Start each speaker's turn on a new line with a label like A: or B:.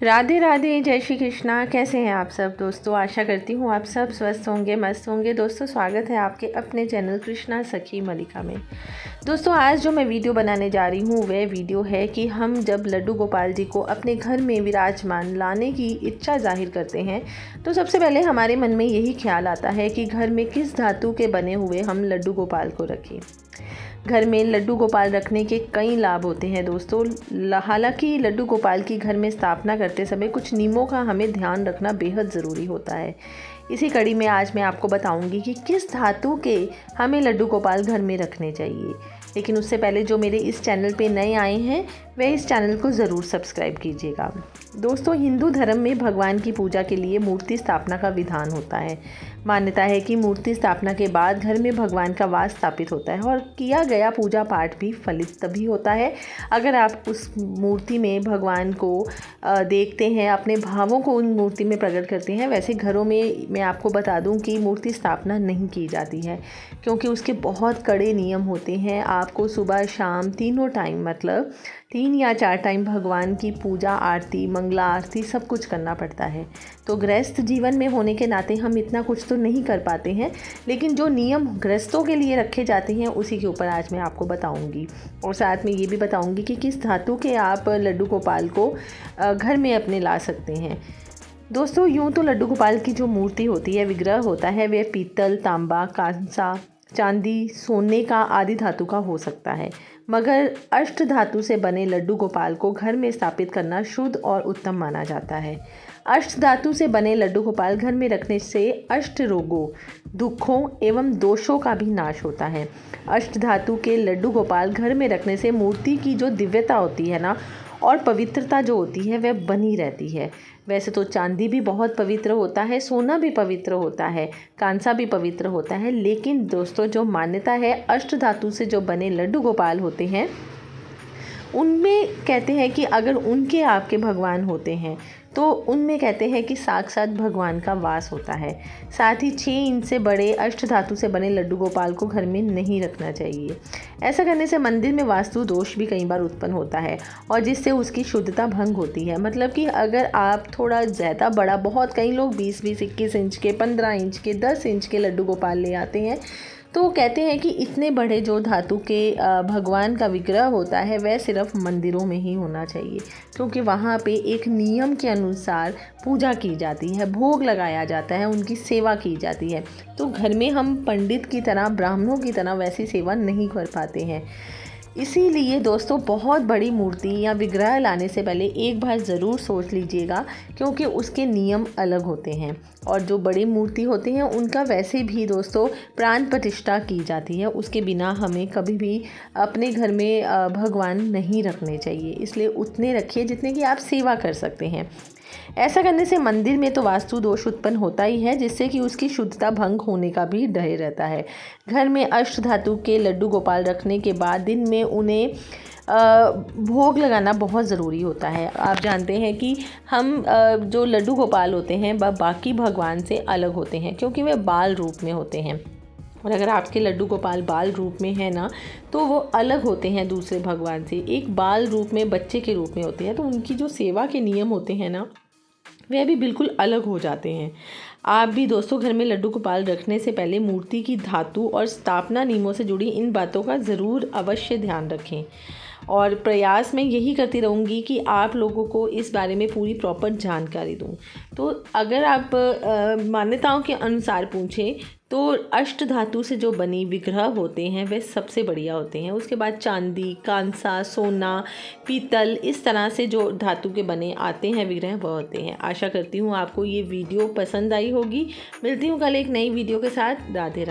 A: राधे राधे, जय श्री कृष्णा। कैसे हैं आप सब दोस्तों? आशा करती हूँ आप सब स्वस्थ होंगे, मस्त होंगे। दोस्तों स्वागत है आपके अपने चैनल कृष्णा सखी मलिका में। दोस्तों आज जो मैं वीडियो बनाने जा रही हूँ वह वीडियो है कि हम जब लड्डू गोपाल जी को अपने घर में विराजमान लाने की इच्छा जाहिर करते हैं तो सबसे पहले हमारे मन में यही ख्याल आता है कि घर में किस धातु के बने हुए हम लड्डू गोपाल को रखें। घर में लड्डू गोपाल रखने के कई लाभ होते हैं दोस्तों। हालांकि लड्डू गोपाल की घर में स्थापना करते समय कुछ नियमों का हमें ध्यान रखना बेहद ज़रूरी होता है। इसी कड़ी में आज मैं आपको बताऊंगी कि किस धातु के हमें लड्डू गोपाल घर में रखने चाहिए। लेकिन उससे पहले जो मेरे इस चैनल पे नए आए हैं वह इस चैनल को ज़रूर सब्सक्राइब कीजिएगा। दोस्तों हिंदू धर्म में भगवान की पूजा के लिए मूर्ति स्थापना का विधान होता है। मान्यता है कि मूर्ति स्थापना के बाद घर में भगवान का वास स्थापित होता है और किया गया पूजा पाठ भी फलित तभी होता है अगर आप उस मूर्ति में भगवान को देखते हैं, अपने भावों को उन मूर्ति में प्रकट करते हैं। वैसे घरों में मैं आपको बता दूं कि मूर्ति स्थापना नहीं की जाती है क्योंकि उसके बहुत कड़े नियम होते हैं। आपको सुबह शाम तीनों टाइम मतलब 3 या 4 टाइम भगवान की पूजा, आरती, मंगला आरती सब कुछ करना पड़ता है। तो गृहस्थ जीवन में होने के नाते हम इतना कुछ तो नहीं कर पाते हैं, लेकिन जो नियम गृहस्थों के लिए रखे जाते हैं उसी के ऊपर आज मैं आपको बताऊंगी। और साथ में ये भी बताऊंगी कि किस धातु के आप लड्डू गोपाल को घर में अपने ला सकते हैं। दोस्तों यूँ तो लड्डू गोपाल की जो मूर्ति होती है, विग्रह होता है, वह पीतल, तांबा, कांसा, चांदी, सोने का आदि धातु का हो सकता है। मगर अष्ट धातु से बने लड्डू गोपाल को घर में स्थापित करना शुद्ध और उत्तम माना जाता है। अष्ट धातु से बने लड्डू गोपाल घर में रखने से अष्ट रोगों, दुखों एवं दोषों का भी नाश होता है। अष्ट धातु के लड्डू गोपाल घर में रखने से मूर्ति की जो दिव्यता होती है ना और पवित्रता जो होती है वह बनी रहती है। वैसे तो चांदी भी बहुत पवित्र होता है, सोना भी पवित्र होता है, कांसा भी पवित्र होता है, लेकिन दोस्तों जो मान्यता है अष्ट धातु से जो बने लड्डू गोपाल होते हैं उनमें कहते हैं कि अगर उनके आपके भगवान होते हैं तो उनमें कहते हैं कि साक्षात भगवान का वास होता है। साथ ही 6 इंच से बड़े अष्ट धातु से बने लड्डू गोपाल को घर में नहीं रखना चाहिए। ऐसा करने से मंदिर में वास्तु दोष भी कई बार उत्पन्न होता है और जिससे उसकी शुद्धता भंग होती है। मतलब कि अगर आप थोड़ा ज़्यादा बड़ा, बहुत कई लोग 20-20, 21 इंच के, 15 इंच के, 10 इंच के लड्डू गोपाल ले आते हैं तो कहते हैं कि इतने बड़े जो धातु के भगवान का विग्रह होता है वह सिर्फ मंदिरों में ही होना चाहिए क्योंकि वहाँ पे एक नियम के अनुसार पूजा की जाती है, भोग लगाया जाता है, उनकी सेवा की जाती है। तो घर में हम पंडित की तरह, ब्राह्मणों की तरह वैसी सेवा नहीं कर पाते हैं। इसीलिए दोस्तों बहुत बड़ी मूर्ति या विग्रह लाने से पहले एक बार ज़रूर सोच लीजिएगा क्योंकि उसके नियम अलग होते हैं। और जो बड़ी मूर्ति होती हैं उनका वैसे भी दोस्तों प्राण प्रतिष्ठा की जाती है, उसके बिना हमें कभी भी अपने घर में भगवान नहीं रखने चाहिए। इसलिए उतने रखिए जितने की आप सेवा कर सकते हैं। ऐसा करने से मंदिर में तो वास्तु दोष उत्पन्न होता ही है जिससे कि उसकी शुद्धता भंग होने का भी डर रहता है। घर में अष्ट धातु के लड्डू गोपाल रखने के बाद दिन में उन्हें भोग लगाना बहुत ज़रूरी होता है। आप जानते हैं कि हम जो लड्डू गोपाल होते हैं वह बाकी भगवान से अलग होते हैं क्योंकि वे बाल रूप में होते हैं। और अगर आपके लड्डू गोपाल बाल रूप में है ना तो वो अलग होते हैं दूसरे भगवान से। एक बाल रूप में, बच्चे के रूप में होते हैं तो उनकी जो सेवा के नियम होते हैं ना वह भी बिल्कुल अलग हो जाते हैं। आप भी दोस्तों घर में लड्डू गोपाल रखने से पहले मूर्ति की धातु और स्थापना नियमों से जुड़ी इन बातों का ज़रूर अवश्य ध्यान रखें। और प्रयास मैं यही करती रहूँगी कि आप लोगों को इस बारे में पूरी प्रॉपर जानकारी दूँ। तो अगर आप मान्यताओं के अनुसार पूछें तो अष्ट धातु से जो बनी विग्रह होते हैं वे सबसे बढ़िया होते हैं। उसके बाद चांदी, कांसा, सोना, पीतल, इस तरह से जो धातु के बने आते हैं विग्रह वह होते हैं। आशा करती हूँ आपको ये वीडियो पसंद आई होगी। मिलती हूँ कल एक नई वीडियो के साथ। राधे राधे।